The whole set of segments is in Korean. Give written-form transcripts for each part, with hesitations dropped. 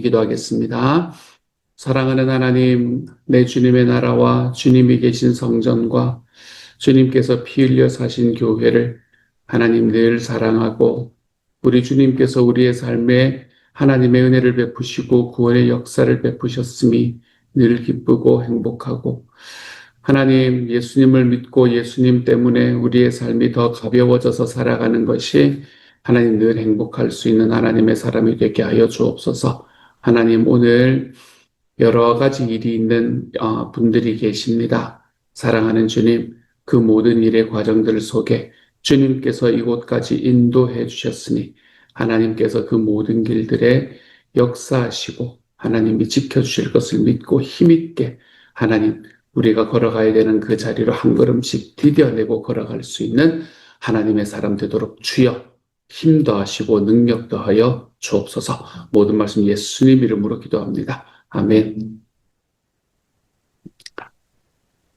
기도하겠습니다. 사랑하는 하나님, 내 주님의 나라와 주님이 계신 성전과 주님께서 피 흘려 사신 교회를 하나님 늘 사랑하고 우리 주님께서 우리의 삶에 하나님의 은혜를 베푸시고 구원의 역사를 베푸셨음이 늘 기쁘고 행복하고 하나님 예수님을 믿고 예수님 때문에 우리의 삶이 더 가벼워져서 살아가는 것이 하나님 늘 행복할 수 있는 하나님의 사람이 되게 하여 주옵소서. 하나님 오늘 여러 가지 일이 있는 분들이 계십니다. 사랑하는 주님, 그 모든 일의 과정들 속에 주님께서 이곳까지 인도해 주셨으니 하나님께서 그 모든 길들에 역사하시고 하나님이 지켜주실 것을 믿고 힘있게 하나님 우리가 걸어가야 되는 그 자리로 한 걸음씩 디뎌내고 걸어갈 수 있는 하나님의 사람 되도록 주여 힘 더하시고 능력 더하여 주옵소서. 모든 말씀 예수님 이름으로 기도합니다. 아멘.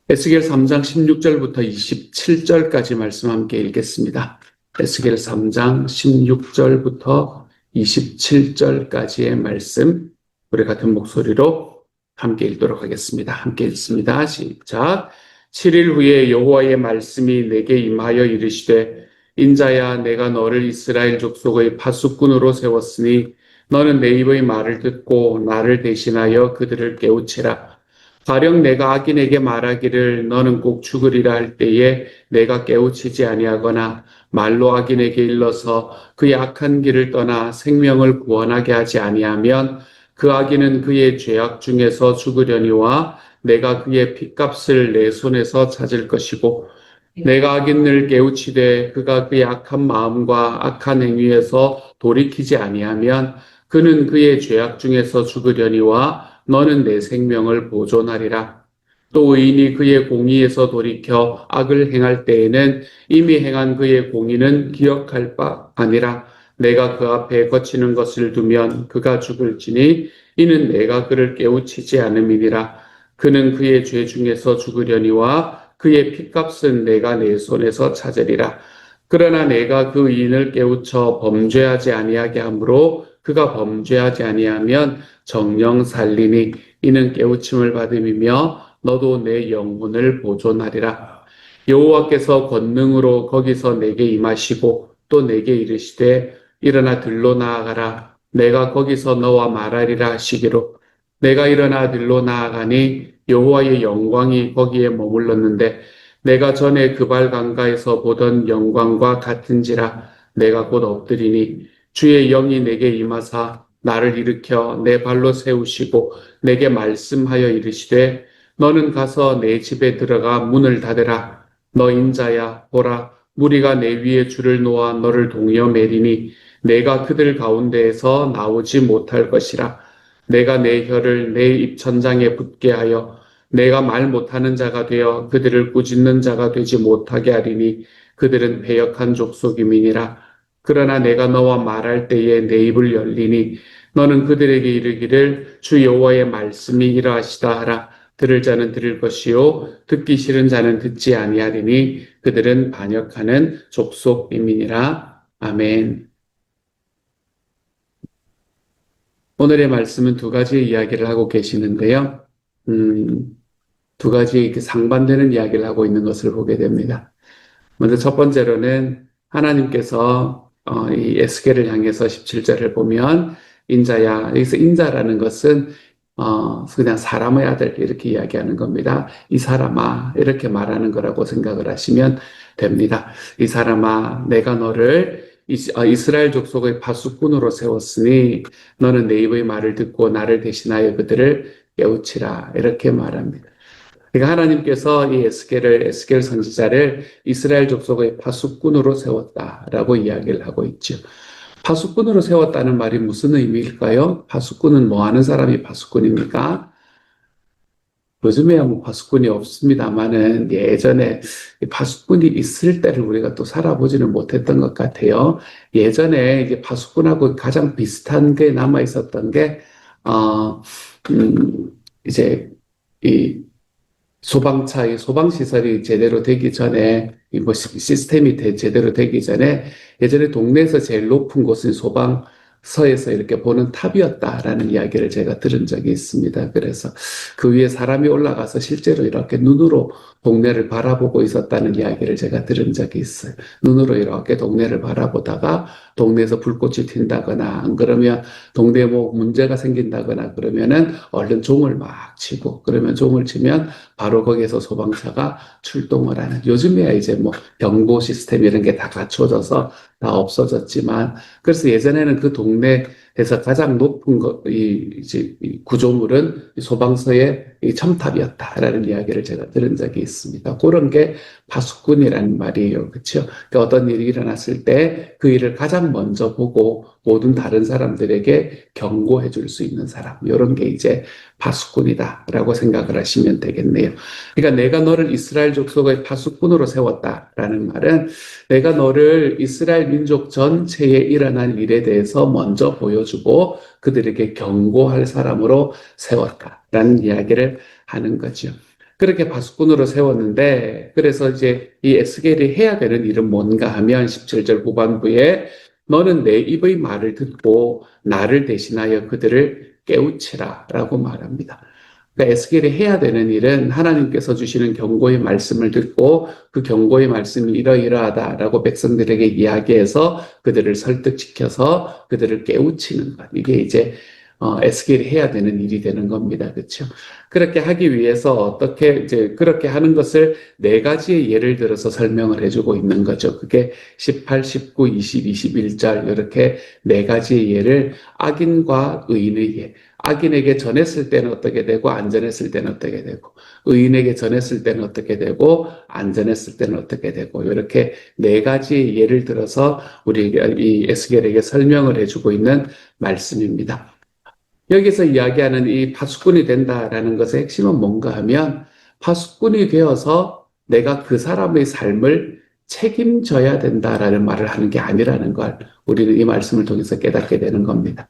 에스겔 3장 16절부터 27절까지 말씀 함께 읽겠습니다. 에스겔 3장 16절부터 27절까지의 말씀 우리 같은 목소리로 함께 읽도록 하겠습니다. 함께 읽습니다. 시작. 7일 후에 여호와의 말씀이 내게 임하여 이르시되 인자야 내가 너를 이스라엘 족속의 파수꾼으로 세웠으니 너는 내 입의 말을 듣고 나를 대신하여 그들을 깨우치라. 가령 내가 악인에게 말하기를 너는 꼭 죽으리라 할 때에 내가 깨우치지 아니하거나 말로 악인에게 일러서 그의 악한 길을 떠나 생명을 구원하게 하지 아니하면 그 악인은 그의 죄악 중에서 죽으려니와 내가 그의 핏값을 내 손에서 찾을 것이고 내가 악인을 깨우치되 그가 그의 악한 마음과 악한 행위에서 돌이키지 아니하면 그는 그의 죄악 중에서 죽으려니와 너는 내 생명을 보존하리라. 또 의인이 그의 공의에서 돌이켜 악을 행할 때에는 이미 행한 그의 공의는 기억할 바 아니라 내가 그 앞에 거치는 것을 두면 그가 죽을지니 이는 내가 그를 깨우치지 않음이니라. 그는 그의 죄 중에서 죽으려니와 그의 핏값은 내가 내 손에서 찾으리라. 그러나 내가 그 의인을 깨우쳐 범죄하지 아니하게 하므로 그가 범죄하지 아니하면 정령 살리니 이는 깨우침을 받음이며 너도 내 영혼을 보존하리라. 여호와께서 권능으로 거기서 내게 임하시고 또 내게 이르시되 일어나 들로 나아가라. 내가 거기서 너와 말하리라 하시기로 내가 일어나 들로 나아가니 여호와의 영광이 거기에 머물렀는데 내가 전에 그발 강가에서 보던 영광과 같은지라. 내가 곧 엎드리니 주의 영이 내게 임하사 나를 일으켜 내 발로 세우시고 내게 말씀하여 이르시되 너는 가서 내 집에 들어가 문을 닫으라. 너 인자야 보라 무리가 내 위에 줄을 놓아 너를 동여 매리니 내가 그들 가운데에서 나오지 못할 것이라. 내가 내 혀를 내 입천장에 붙게 하여 내가 말 못하는 자가 되어 그들을 꾸짖는 자가 되지 못하게 하리니 그들은 패역한 족속임이니라. 그러나 내가 너와 말할 때에 내 입을 열리니 너는 그들에게 이르기를 주 여호와의 말씀이 이러하시다 하라. 들을 자는 들을 것이요 듣기 싫은 자는 듣지 아니하리니 그들은 반역하는 족속임이니라. 아멘. 오늘의 말씀은 두 가지 이야기를 하고 계시는데요. 두 가지 이렇게 상반되는 이야기를 하고 있는 것을 보게 됩니다. 먼저 첫 번째로는 하나님께서 이 에스겔을 향해서 17절을 보면 인자야, 여기서 인자라는 것은 그냥 사람의 아들 이렇게 이야기하는 겁니다. 이 사람아 이렇게 말하는 거라고 생각을 하시면 됩니다. 이 사람아 내가 너를 이스라엘 족속의 파수꾼으로 세웠으니 너는 내 입의 말을 듣고 나를 대신하여 그들을 깨우치라 이렇게 말합니다. 그러니까 하나님께서 이 에스겔 선지자를 이스라엘 족속의 파수꾼으로 세웠다라고 이야기를 하고 있죠. 파수꾼으로 세웠다는 말이 무슨 의미일까요? 파수꾼은 뭐 하는 사람이 파수꾼입니까? 요즘에야 뭐 파수꾼이 없습니다만은 예전에 파수꾼이 있을 때를 우리가 또 살아보지는 못했던 것 같아요. 예전에 이제 파수꾼하고 가장 비슷한 게 남아 있었던 게 이제 이 소방시설이 제대로 되기 전에, 시스템이 제대로 되기 전에, 예전에 동네에서 제일 높은 곳은 서에서 이렇게 보는 탑이었다라는 이야기를 제가 들은 적이 있습니다. 그래서 그 위에 사람이 올라가서 실제로 이렇게 눈으로 동네를 바라보고 있었다는 이야기를 제가 들은 적이 있어요. 눈으로 이렇게 동네를 바라보다가 동네에서 불꽃이 튄다거나 안 그러면 동네에 뭐 문제가 생긴다거나 그러면은 얼른 종을 막 치고 그러면 종을 치면 바로 거기에서 소방차가 출동을 하는 요즘에야 이제 뭐 경보 시스템 이런 게 다 갖춰져서 다 없어졌지만 그래서 예전에는 그 동네에서 가장 높은 이 구조물은 이 소방서의 이 첨탑이었다라는 이야기를 제가 들은 적이 있습니다. 그런 게 파수꾼이라는 말이에요. 그렇죠? 그러니까 어떤 일이 일어났을 때 그 일을 가장 먼저 보고 모든 다른 사람들에게 경고해 줄 수 있는 사람. 이런 게 이제 파수꾼이다라고 생각을 하시면 되겠네요. 그러니까 내가 너를 이스라엘 족속의 파수꾼으로 세웠다라는 말은 내가 너를 이스라엘 민족 전체에 일어난 일에 대해서 먼저 보여주고 그들에게 경고할 사람으로 세웠다라는 이야기를 하는 거죠. 그렇게 파수꾼으로 세웠는데 그래서 이제 이 에스겔이 해야 되는 일은 뭔가 하면 17절 후반부에 너는 내 입의 말을 듣고 나를 대신하여 그들을 깨우치라 라고 말합니다. 그러니까 에스겔이 해야 되는 일은 하나님께서 주시는 경고의 말씀을 듣고 그 경고의 말씀이 이러이러하다라고 백성들에게 이야기해서 그들을 설득시켜서 그들을 깨우치는 것. 이게 이제 에스겔이 해야 되는 일이 되는 겁니다. 그렇죠? 그렇게 하기 위해서 어떻게 이제 그렇게 하는 것을 네 가지의 예를 들어서 설명을 해주고 있는 거죠. 그게 18, 19, 20, 21절 이렇게 네 가지의 예를 악인과 의인의 예. 악인에게 전했을 때는 어떻게 되고 안 전했을 때는 어떻게 되고 의인에게 전했을 때는 어떻게 되고 안 전했을 때는 어떻게 되고 이렇게 네 가지 예를 들어서 우리 이 에스겔에게 설명을 해주고 있는 말씀입니다. 여기서 이야기하는 이 파수꾼이 된다라는 것의 핵심은 뭔가 하면 파수꾼이 되어서 내가 그 사람의 삶을 책임져야 된다라는 말을 하는 게 아니라는 걸 우리는 이 말씀을 통해서 깨닫게 되는 겁니다.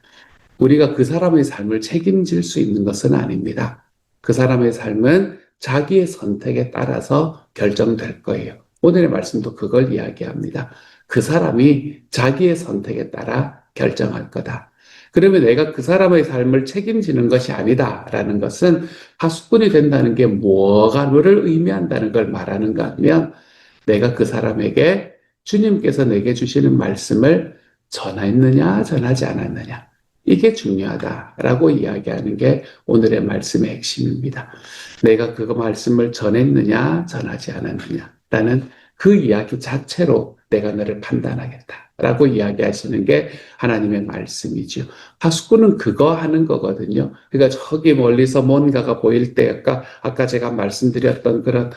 우리가 그 사람의 삶을 책임질 수 있는 것은 아닙니다. 그 사람의 삶은 자기의 선택에 따라서 결정될 거예요. 오늘의 말씀도 그걸 이야기합니다. 그 사람이 자기의 선택에 따라 결정할 거다. 그러면 내가 그 사람의 삶을 책임지는 것이 아니다라는 것은 파수꾼이 된다는 게 뭐가를 의미한다는 걸 말하는가 하면 내가 그 사람에게 주님께서 내게 주시는 말씀을 전했느냐 전하지 않았느냐 이게 중요하다라고 이야기하는 게 오늘의 말씀의 핵심입니다. 내가 그 말씀을 전했느냐 전하지 않았느냐라는 그 이야기 자체로 내가 너를 판단하겠다라고 이야기하시는 게 하나님의 말씀이죠. 파수꾼은 그거 하는 거거든요. 그러니까 저기 멀리서 뭔가가 보일 때 아까 제가 말씀드렸던 그런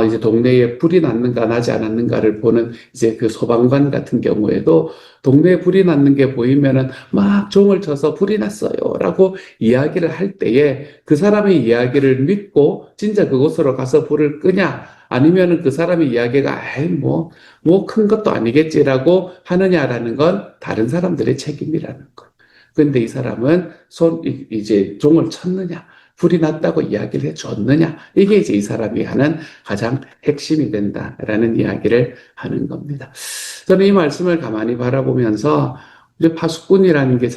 이제 동네에 불이 났는가 나지 않았는가를 보는 이제 그 소방관 같은 경우에도 동네에 불이 났는 게 보이면은 막 종을 쳐서 불이 났어요라고 이야기를 할 때에 그 사람의 이야기를 믿고 진짜 그곳으로 가서 불을 끄냐 아니면은 그 사람의 이야기가 뭐 큰 것도 아니겠지라고 하느냐라는 건 다른 사람들의 책임이라는 거. 근데 이 사람은 이제 종을 쳤느냐 불이 났다고 이야기를 해줬느냐 이게 이제 이 사람이 하는 가장 핵심이 된다라는 이야기를 하는 겁니다. 저는 이 말씀을 가만히 바라보면서 이제 파수꾼이라는 게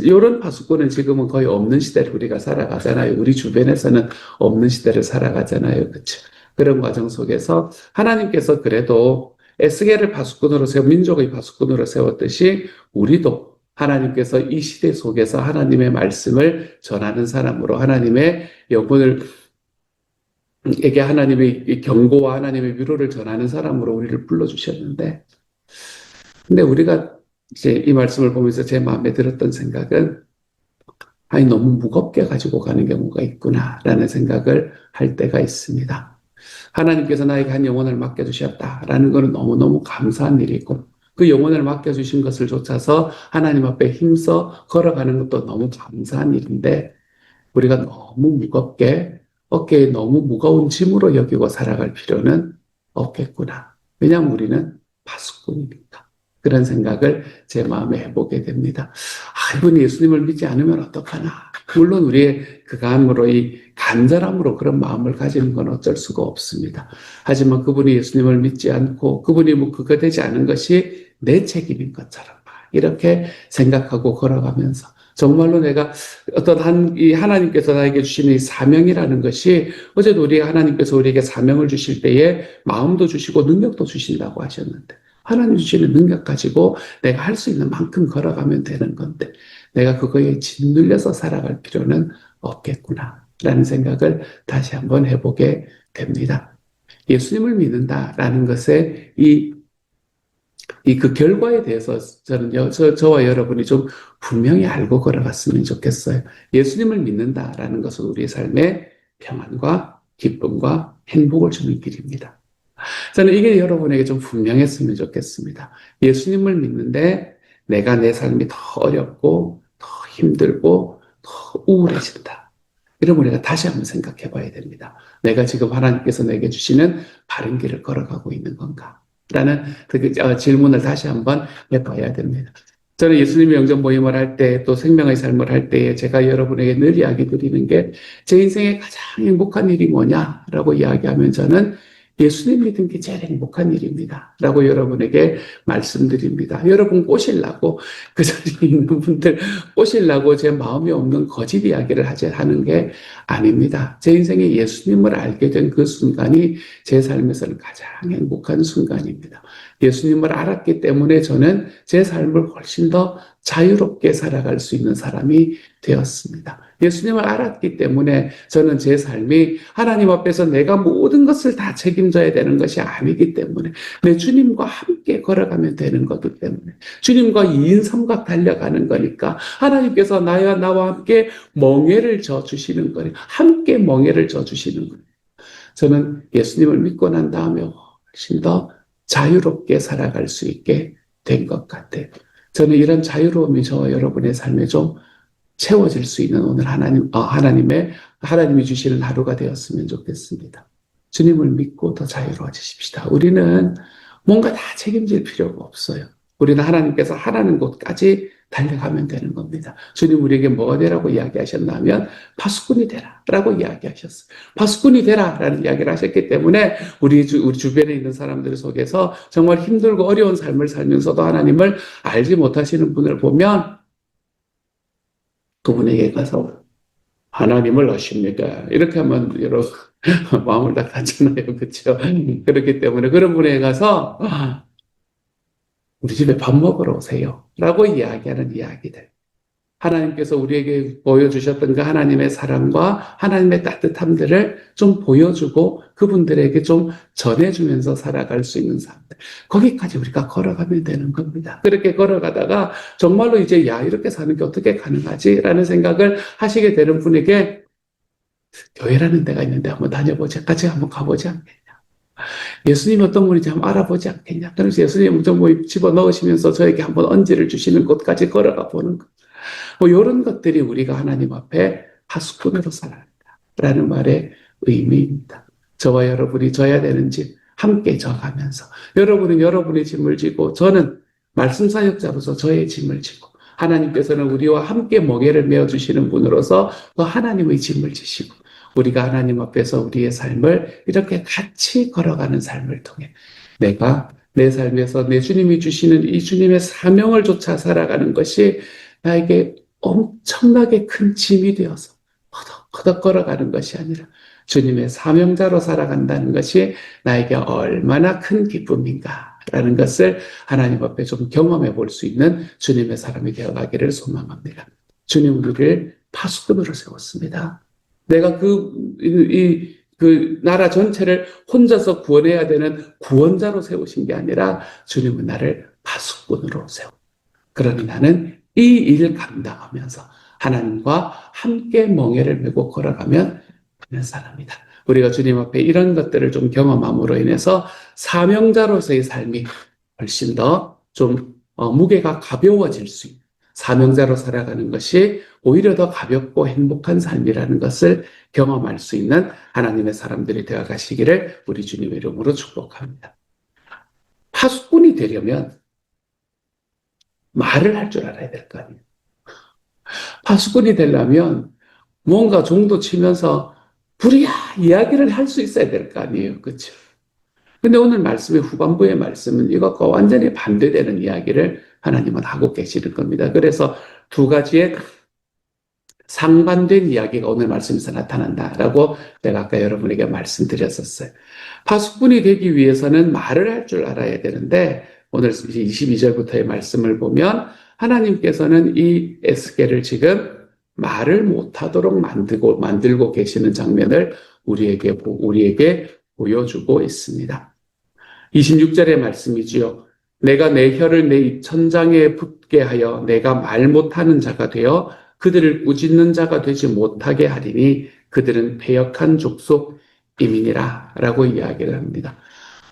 이런 파수꾼은 지금은 거의 없는 시대를 우리가 살아가잖아요. 우리 주변에서는 없는 시대를 살아가잖아요. 그렇죠? 그런 과정 속에서 하나님께서 그래도 에스겔을 파수꾼으로 민족의 파수꾼으로 세웠듯이 우리도 하나님께서 이 시대 속에서 하나님의 말씀을 전하는 사람으로 하나님의 에게 하나님의 경고와 하나님의 위로를 전하는 사람으로 우리를 불러주셨는데 근데 우리가 이제 이 말씀을 보면서 제 마음에 들었던 생각은 아니 너무 무겁게 가지고 가는 경우가 있구나라는 생각을 할 때가 있습니다. 하나님께서 나에게 한 영혼을 맡겨주셨다라는 것은 너무너무 감사한 일이고 그 영혼을 맡겨주신 것을 좇아서 하나님 앞에 힘써 걸어가는 것도 너무 감사한 일인데 우리가 너무 무겁게 어깨에 너무 무거운 짐으로 여기고 살아갈 필요는 없겠구나. 왜냐하면 우리는 파수꾼이니까. 그런 생각을 제 마음에 해보게 됩니다. 이분이 예수님을 믿지 않으면 어떡하나. 물론 우리의 그감으로 이 간절함으로 그런 마음을 가지는 건 어쩔 수가 없습니다. 하지만 그분이 예수님을 믿지 않고 그분이 그거 되지 않은 것이 내 책임인 것처럼 이렇게 생각하고 걸어가면서 정말로 내가 이 하나님께서 나에게 주시는 이 사명이라는 것이 어제도 우리가 하나님께서 우리에게 사명을 주실 때에 마음도 주시고 능력도 주신다고 하셨는데 하나님 주시는 능력 가지고 내가 할 수 있는 만큼 걸어가면 되는 건데 내가 그거에 짓눌려서 살아갈 필요는 없겠구나 라는 생각을 다시 한번 해보게 됩니다. 예수님을 믿는다라는 것에 그 결과에 대해서 저는요, 저와 여러분이 좀 분명히 알고 걸어갔으면 좋겠어요. 예수님을 믿는다라는 것은 우리의 삶에 평안과 기쁨과 행복을 주는 길입니다. 저는 이게 여러분에게 좀 분명했으면 좋겠습니다. 예수님을 믿는데 내가 내 삶이 더 어렵고 더 힘들고 더 우울해진다. 이러면 우리가 다시 한번 생각해 봐야 됩니다. 내가 지금 하나님께서 내게 주시는 바른 길을 걸어가고 있는 건가? 라는 질문을 다시 한번 해봐야 됩니다. 저는 예수님의 영접 모임을 할 때, 또 생명의 삶을 할 때에 제가 여러분에게 늘 이야기 드리는 게 제 인생의 가장 행복한 일이 뭐냐라고 이야기하면 저는 예수님 믿은 게 제일 행복한 일입니다. 라고 여러분에게 말씀드립니다. 여러분 꼬시려고, 그 자리에 있는 분들 꼬시려고 제 마음이 없는 거짓 이야기를 하는 게 아닙니다. 제 인생에 예수님을 알게 된 그 순간이 제 삶에서는 가장 행복한 순간입니다. 예수님을 알았기 때문에 저는 제 삶을 훨씬 더 자유롭게 살아갈 수 있는 사람이 되었습니다. 예수님을 알았기 때문에 저는 제 삶이 하나님 앞에서 내가 모든 것을 다 책임져야 되는 것이 아니기 때문에 내 주님과 함께 걸어가면 되는 거기 때문에 주님과 2인 3각 달려가는 거니까 하나님께서 나와 함께 멍에를 져주시는 거예요. 함께 멍에를 져주시는 거예요. 저는 예수님을 믿고 난 다음에 훨씬 더 자유롭게 살아갈 수 있게 된 것 같아요. 저는 이런 자유로움이 저와 여러분의 삶에 좀 채워질 수 있는 오늘 하나님이 주시는 하루가 되었으면 좋겠습니다. 주님을 믿고 더 자유로워지십시다. 우리는 뭔가 다 책임질 필요가 없어요. 우리는 하나님께서 하라는 곳까지 달려가면 되는 겁니다. 주님 우리에게 뭐가 되라고 이야기하셨나면 파수꾼이 되라라고 이야기하셨어요. 파수꾼이 되라라는 이야기를 하셨기 때문에 우리 주변에 있는 사람들 속에서 정말 힘들고 어려운 삶을 살면서도 하나님을 알지 못하시는 분을 보면 그분에게 가서 하나님을 아십니까? 이렇게 하면 여러분 마음을 다 갖잖아요. 그렇죠? 그렇기 때문에 그런 분에게 가서 우리 집에 밥 먹으러 오세요. 라고 이야기하는 이야기들. 하나님께서 우리에게 보여주셨던 그 하나님의 사랑과 하나님의 따뜻함들을 좀 보여주고 그분들에게 좀 전해주면서 살아갈 수 있는 사람들. 거기까지 우리가 걸어가면 되는 겁니다. 그렇게 걸어가다가 정말로 이제 이렇게 사는 게 어떻게 가능하지? 라는 생각을 하시게 되는 분에게 교회라는 데가 있는데 한번 다녀보자. 같이 한번 가보지 않겠냐? 예수님이 어떤 분인지 한번 알아보지 않겠냐? 그래서 예수님 좀 집어넣으시면서 저에게 한번 언지를 주시는 곳까지 걸어가 보는 것. 이런 것들이 우리가 하나님 앞에 파수꾼으로 살아야 한다라는 말의 의미입니다. 저와 여러분이 져야 되는 짐 함께 져가면서 여러분은 여러분의 짐을 지고 저는 말씀 사역자로서 저의 짐을 지고 하나님께서는 우리와 함께 멍에를 메어주시는 분으로서 그 하나님의 짐을 지시고 우리가 하나님 앞에서 우리의 삶을 이렇게 같이 걸어가는 삶을 통해 내가 내 삶에서 내 주님이 주시는 이 주님의 사명을 쫓아 살아가는 것이 나에게 엄청나게 큰 짐이 되어서 허덕허덕 걸어가는 것이 아니라 주님의 사명자로 살아간다는 것이 나에게 얼마나 큰 기쁨인가라는 것을 하나님 앞에 좀 경험해 볼 수 있는 주님의 사람이 되어가기를 소망합니다. 주님 우리를 파수꾼으로 세웠습니다. 내가 그 나라 전체를 혼자서 구원해야 되는 구원자로 세우신 게 아니라 주님은 나를 파수꾼으로 세워. 그러니 나는 이 일을 감당하면서 하나님과 함께 멍에를 메고 걸어가면 되는 사람이다. 우리가 주님 앞에 이런 것들을 좀 경험함으로 인해서 사명자로서의 삶이 훨씬 더 좀 무게가 가벼워질 수 있는 사명자로 살아가는 것이 오히려 더 가볍고 행복한 삶이라는 것을 경험할 수 있는 하나님의 사람들이 되어 가시기를 우리 주님의 이름으로 축복합니다. 파수꾼이 되려면 말을 할 줄 알아야 될 거 아니에요. 파수꾼이 되려면 뭔가 종도 치면서 부랴 이야기를 할 수 있어야 될 거 아니에요. 그렇죠? 근데 오늘 말씀의 후반부의 말씀은 이것과 완전히 반대되는 이야기를 하나님은 하고 계시는 겁니다. 그래서 두 가지의 상반된 이야기가 오늘 말씀에서 나타난다라고 제가 아까 여러분에게 말씀드렸었어요. 파수꾼이 되기 위해서는 말을 할 줄 알아야 되는데 오늘 22절부터의 말씀을 보면 하나님께서는 이 에스겔을 지금 말을 못하도록 만들고 계시는 장면을 우리에게 보여주고 있습니다. 26절의 말씀이지요. 내가 내 혀를 내 입천장에 붙게 하여 내가 말 못하는 자가 되어 그들을 꾸짖는 자가 되지 못하게 하리니 그들은 패역한 족속임이니라 라고 이야기를 합니다.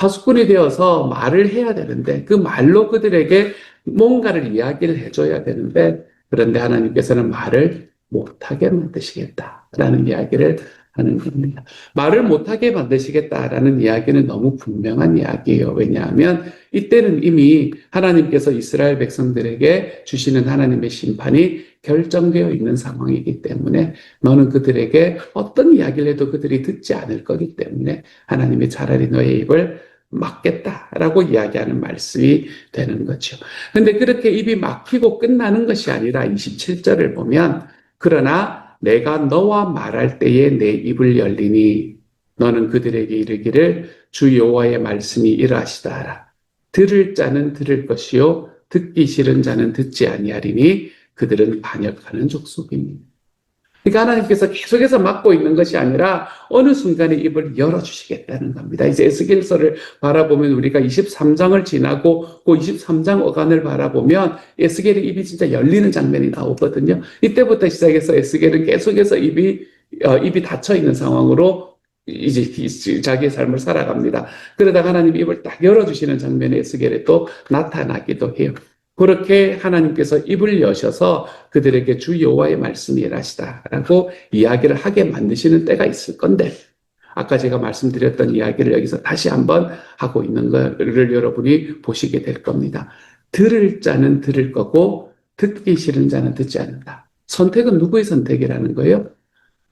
파수꾼이 되어서 말을 해야 되는데 그 말로 그들에게 뭔가를 이야기를 해줘야 되는데 그런데 하나님께서는 말을 못하게 만드시겠다라는 이야기를 하는 겁니다. 말을 못하게 만드시겠다라는 이야기는 너무 분명한 이야기예요. 왜냐하면 이때는 이미 하나님께서 이스라엘 백성들에게 주시는 하나님의 심판이 결정되어 있는 상황이기 때문에 너는 그들에게 어떤 이야기를 해도 그들이 듣지 않을 거기 때문에 하나님이 차라리 너의 입을 막겠다라고 이야기하는 말씀이 되는 거죠. 그런데 그렇게 입이 막히고 끝나는 것이 아니라 27절을 보면 그러나 내가 너와 말할 때에 내 입을 열리니 너는 그들에게 이르기를 주 여호와의 말씀이 이러하시다 하라. 들을 자는 들을 것이요 듣기 싫은 자는 듣지 아니하리니 그들은 반역하는 족속입니다. 그러니까 하나님께서 계속해서 막고 있는 것이 아니라 어느 순간에 입을 열어주시겠다는 겁니다. 이제 에스겔서를 바라보면 우리가 23장을 지나고 그 23장 어간을 바라보면 에스겔의 입이 진짜 열리는 장면이 나오거든요. 이때부터 시작해서 에스겔은 계속해서 입이 닫혀 있는 상황으로 이제 자기의 삶을 살아갑니다. 그러다가 하나님 입을 딱 열어주시는 장면이 에스겔에 또 나타나기도 해요. 그렇게 하나님께서 입을 여셔서 그들에게 주 여호와의 말씀이 이러하시다라고 이야기를 하게 만드시는 때가 있을 건데 아까 제가 말씀드렸던 이야기를 여기서 다시 한번 하고 있는 것을 여러분이 보시게 될 겁니다. 들을 자는 들을 거고 듣기 싫은 자는 듣지 않는다. 선택은 누구의 선택이라는 거예요?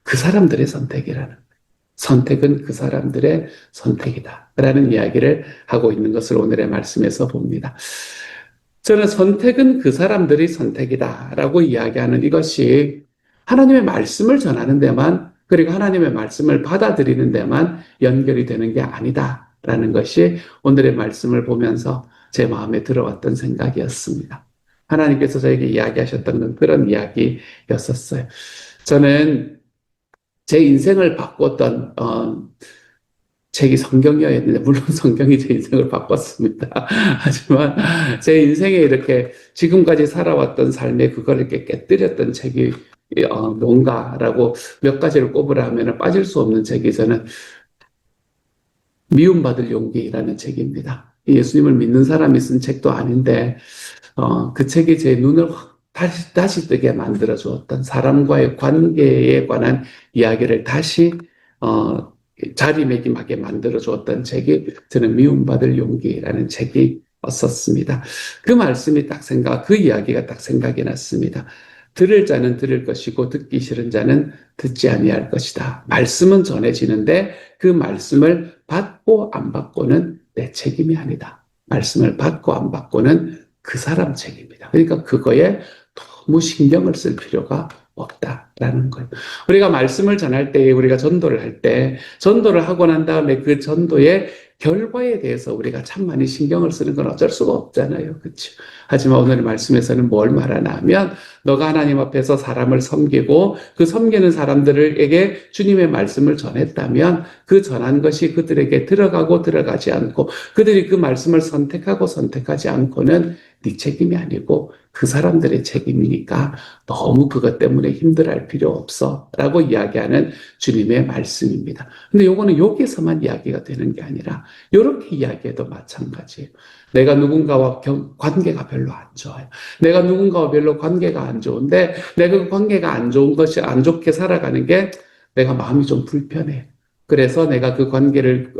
그 사람들의 선택이라는 거예요. 선택은 그 사람들의 선택이다 라는 이야기를 하고 있는 것을 오늘의 말씀에서 봅니다. 저는 선택은 그 사람들의 선택이다 라고 이야기하는 이것이 하나님의 말씀을 전하는 데만 그리고 하나님의 말씀을 받아들이는 데만 연결이 되는 게 아니다 라는 것이 오늘의 말씀을 보면서 제 마음에 들어왔던 생각이었습니다. 하나님께서 저에게 이야기하셨던 건 그런 이야기였었어요. 저는 제 인생을 바꿨던 책이 성경이었는데 물론 성경이 제 인생을 바꿨습니다. 하지만 제 인생에 이렇게 지금까지 살아왔던 삶에 그걸 이렇게 깨뜨렸던 책이 뭔가라고 몇 가지를 꼽으라 하면 빠질 수 없는 책이 저는 미움받을 용기라는 책입니다. 예수님을 믿는 사람이 쓴 책도 아닌데 그 책이 제 눈을 다시 뜨게 만들어 주었던 사람과의 관계에 관한 이야기를 다시 자리매김하게 만들어 주었던 책이 저는 미움받을 용기라는 책이었었습니다. 그 말씀이 그 이야기가 딱 생각이 났습니다. 들을 자는 들을 것이고 듣기 싫은 자는 듣지 아니할 것이다. 말씀은 전해지는데 그 말씀을 받고 안 받고는 내 책임이 아니다. 말씀을 받고 안 받고는 그 사람 책임이다. 그러니까 그거에 너무 신경을 쓸 필요가 없다라는 거예요. 우리가 말씀을 전할 때, 우리가 전도를 할 때, 전도를 하고 난 다음에 그 전도의 결과에 대해서 우리가 참 많이 신경을 쓰는 건 어쩔 수가 없잖아요. 그렇죠? 하지만 오늘 말씀에서는 뭘 말하나 하면 너가 하나님 앞에서 사람을 섬기고 그 섬기는 사람들에게 주님의 말씀을 전했다면 그 전한 것이 그들에게 들어가고 들어가지 않고 그들이 그 말씀을 선택하고 선택하지 않고는 네 책임이 아니고 그 사람들의 책임이니까 너무 그것 때문에 힘들어할 필요 없어 라고 이야기하는 주님의 말씀입니다. 근데 요거는 여기서만 이야기가 되는 게 아니라 이렇게 이야기해도 마찬가지예요. 내가 누군가와 관계가 별로 안 좋아요. 내가 누군가와 별로 관계가 안 좋은데 내가 그 관계가 안 좋은 것이 안 좋게 살아가는 게 내가 마음이 좀 불편해. 그래서 내가 그 관계를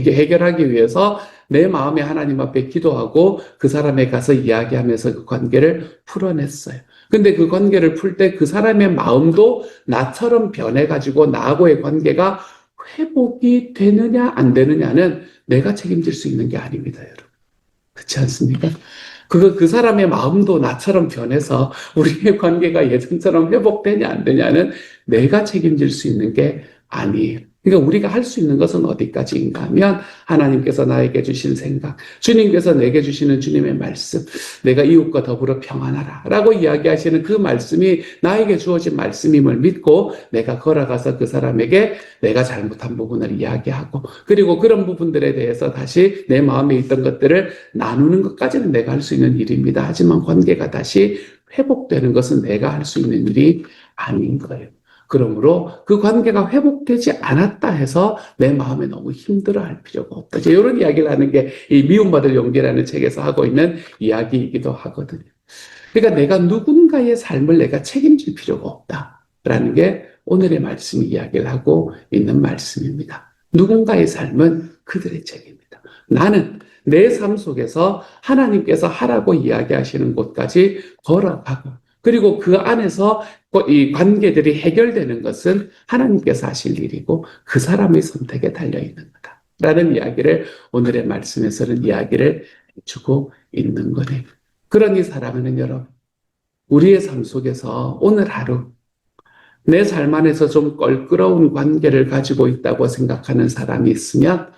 해결하기 위해서 내 마음에 하나님 앞에 기도하고 그 사람에 가서 이야기하면서 그 관계를 풀어냈어요. 근데 그 관계를 풀 때 그 사람의 마음도 나처럼 변해가지고 나하고의 관계가 회복이 되느냐 안 되느냐는 내가 책임질 수 있는 게 아닙니다, 여러분. 그렇지 않습니까? 그 사람의 마음도 나처럼 변해서 우리의 관계가 예전처럼 회복되냐 안 되냐는 내가 책임질 수 있는 게 아니에요. 그러니까 우리가 할 수 있는 것은 어디까지인가 하면 하나님께서 나에게 주신 생각, 주님께서 내게 주시는 주님의 말씀, 내가 이웃과 더불어 평안하라 라고 이야기하시는 그 말씀이 나에게 주어진 말씀임을 믿고 내가 걸어가서 그 사람에게 내가 잘못한 부분을 이야기하고 그리고 그런 부분들에 대해서 다시 내 마음에 있던 것들을 나누는 것까지는 내가 할 수 있는 일입니다. 하지만 관계가 다시 회복되는 것은 내가 할 수 있는 일이 아닌 거예요. 그러므로 그 관계가 회복되지 않았다 해서 내 마음에 너무 힘들어할 필요가 없다. 이런 이야기를 하는 게 이 미움받을 용기라는 책에서 하고 있는 이야기이기도 하거든요. 그러니까 내가 누군가의 삶을 내가 책임질 필요가 없다라는 게 오늘의 말씀이 이야기를 하고 있는 말씀입니다. 누군가의 삶은 그들의 책임입니다. 나는 내 삶 속에서 하나님께서 하라고 이야기하시는 곳까지 걸어가고 그리고 그 안에서 이 관계들이 해결되는 것은 하나님께서 하실 일이고 그 사람의 선택에 달려있는 거다. 라는 이야기를 오늘의 말씀에서는 이야기를 해주고 있는 거네요. 그러니 사랑하는 여러분, 우리의 삶 속에서 오늘 하루 내 삶 안에서 좀 껄끄러운 관계를 가지고 있다고 생각하는 사람이 있으면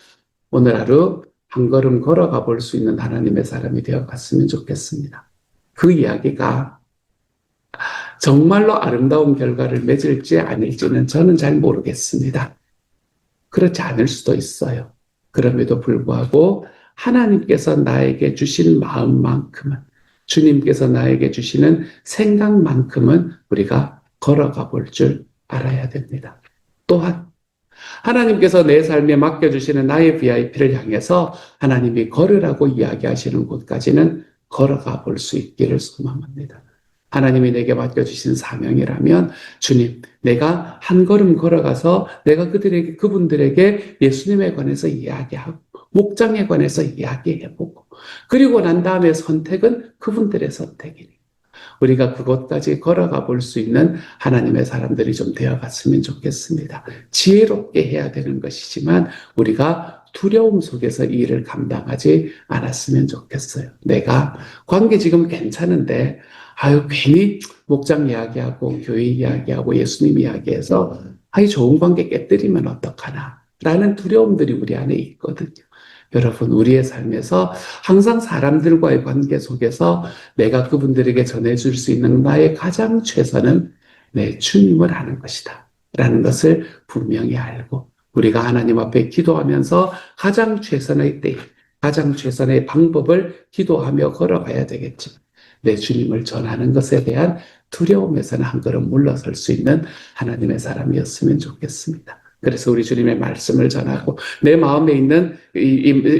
오늘 하루 한 걸음 걸어가 볼 수 있는 하나님의 사람이 되어 갔으면 좋겠습니다. 그 이야기가 정말로 아름다운 결과를 맺을지 아닐지는 저는 잘 모르겠습니다. 그렇지 않을 수도 있어요. 그럼에도 불구하고 하나님께서 나에게 주신 마음만큼은 주님께서 나에게 주시는 생각만큼은 우리가 걸어가 볼 줄 알아야 됩니다. 또한 하나님께서 내 삶에 맡겨주시는 나의 VIP를 향해서 하나님이 걸으라고 이야기하시는 곳까지는 걸어가 볼 수 있기를 소망합니다. 하나님이 내게 맡겨주신 사명이라면 주님, 내가 한 걸음 걸어가서 내가 그분들에게 예수님에 관해서 이야기하고 목장에 관해서 이야기해보고 그리고 난 다음에 선택은 그분들의 선택이니 우리가 그곳까지 걸어가 볼 수 있는 하나님의 사람들이 좀 되어갔으면 좋겠습니다. 지혜롭게 해야 되는 것이지만 우리가 두려움 속에서 이 일을 감당하지 않았으면 좋겠어요. 내가 관계 지금 괜찮은데 괜히 목장 이야기하고 교회 이야기하고 예수님 이야기해서 좋은 관계 깨뜨리면 어떡하나 라는 두려움들이 우리 안에 있거든요. 여러분, 우리의 삶에서 항상 사람들과의 관계 속에서 내가 그분들에게 전해줄 수 있는 나의 가장 최선은 내 주님을 아는 것이다 라는 것을 분명히 알고 우리가 하나님 앞에 기도하면서 가장 최선의 때, 가장 최선의 방법을 기도하며 걸어가야 되겠지만 내 주님을 전하는 것에 대한 두려움에서는 한 걸음 물러설 수 있는 하나님의 사람이었으면 좋겠습니다. 그래서 우리 주님의 말씀을 전하고 내 마음에 있는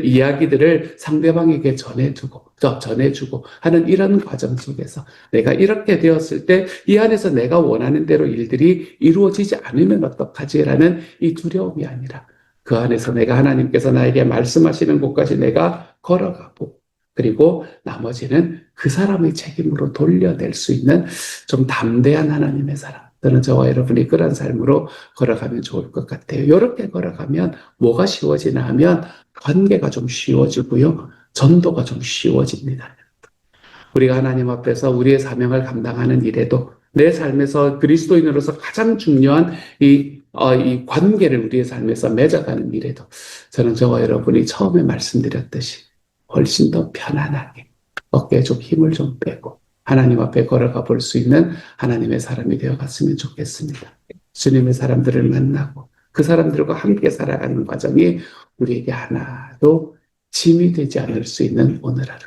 이야기들을 상대방에게 전해주고 하는 이런 과정 속에서 내가 이렇게 되었을 때 이 안에서 내가 원하는 대로 일들이 이루어지지 않으면 어떡하지라는 이 두려움이 아니라 그 안에서 내가 하나님께서 나에게 말씀하시는 곳까지 내가 걸어가고 그리고 나머지는 그 사람의 책임으로 돌려낼 수 있는 좀 담대한 하나님의 사람. 저는 저와 여러분이 그런 삶으로 걸어가면 좋을 것 같아요. 이렇게 걸어가면 뭐가 쉬워지나 하면 관계가 좀 쉬워지고요. 전도가 좀 쉬워집니다. 우리가 하나님 앞에서 우리의 사명을 감당하는 일에도 내 삶에서 그리스도인으로서 가장 중요한 이 관계를 우리의 삶에서 맺어가는 일에도 저는 저와 여러분이 처음에 말씀드렸듯이 훨씬 더 편안하게 어깨에 좀 힘을 좀 빼고 하나님 앞에 걸어가 볼 수 있는 하나님의 사람이 되어갔으면 좋겠습니다. 주님의 사람들을 만나고 그 사람들과 함께 살아가는 과정이 우리에게 하나도 짐이 되지 않을 수 있는 오늘 하루.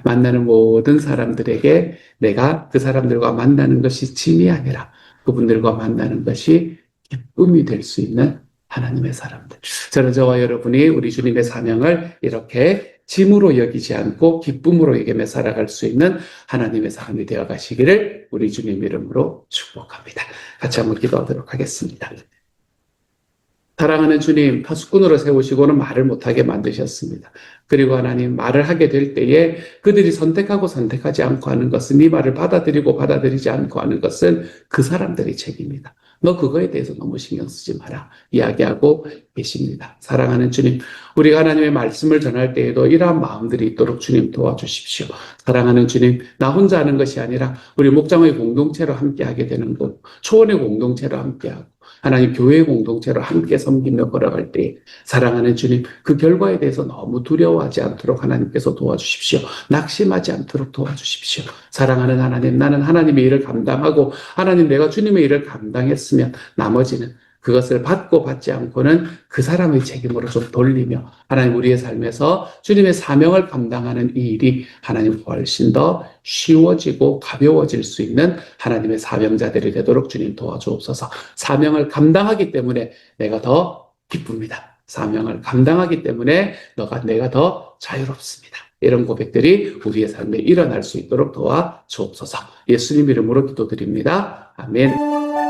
만나는 모든 사람들에게 내가 그 사람들과 만나는 것이 짐이 아니라 그분들과 만나는 것이 기쁨이 될 수 있는 하나님의 사람들. 저는 저와 여러분이 우리 주님의 사명을 이렇게 짐으로 여기지 않고 기쁨으로 여기며 살아갈 수 있는 하나님의 사람이 되어 가시기를 우리 주님 이름으로 축복합니다. 같이 한번 기도하도록 하겠습니다. 사랑하는 주님, 파수꾼으로 세우시고는 말을 못하게 만드셨습니다. 그리고 하나님, 말을 하게 될 때에 그들이 선택하고 선택하지 않고 하는 것은 네 말을 받아들이고 받아들이지 않고 하는 것은 그 사람들의 책임이다. 너 그거에 대해서 너무 신경 쓰지 마라. 이야기하고 계십니다. 사랑하는 주님, 우리가 하나님의 말씀을 전할 때에도 이러한 마음들이 있도록 주님 도와주십시오. 사랑하는 주님, 나 혼자 하는 것이 아니라 우리 목장의 공동체로 함께하게 되는 것, 초원의 공동체로 함께하고 하나님 교회의 공동체로 함께 섬기며 걸어갈 때 사랑하는 주님, 그 결과에 대해서 너무 두려워하지 않도록 하나님께서 도와주십시오. 낙심하지 않도록 도와주십시오. 사랑하는 하나님, 나는 하나님의 일을 감당하고 하나님 내가 주님의 일을 감당했으면 나머지는 그것을 받고 받지 않고는 그 사람의 책임으로 좀 돌리며 하나님 우리의 삶에서 주님의 사명을 감당하는 이 일이 하나님 훨씬 더 쉬워지고 가벼워질 수 있는 하나님의 사명자들이 되도록 주님 도와주옵소서. 사명을 감당하기 때문에 내가 더 기쁩니다. 사명을 감당하기 때문에 내가 더 자유롭습니다. 이런 고백들이 우리의 삶에 일어날 수 있도록 도와주옵소서. 예수님 이름으로 기도드립니다. 아멘.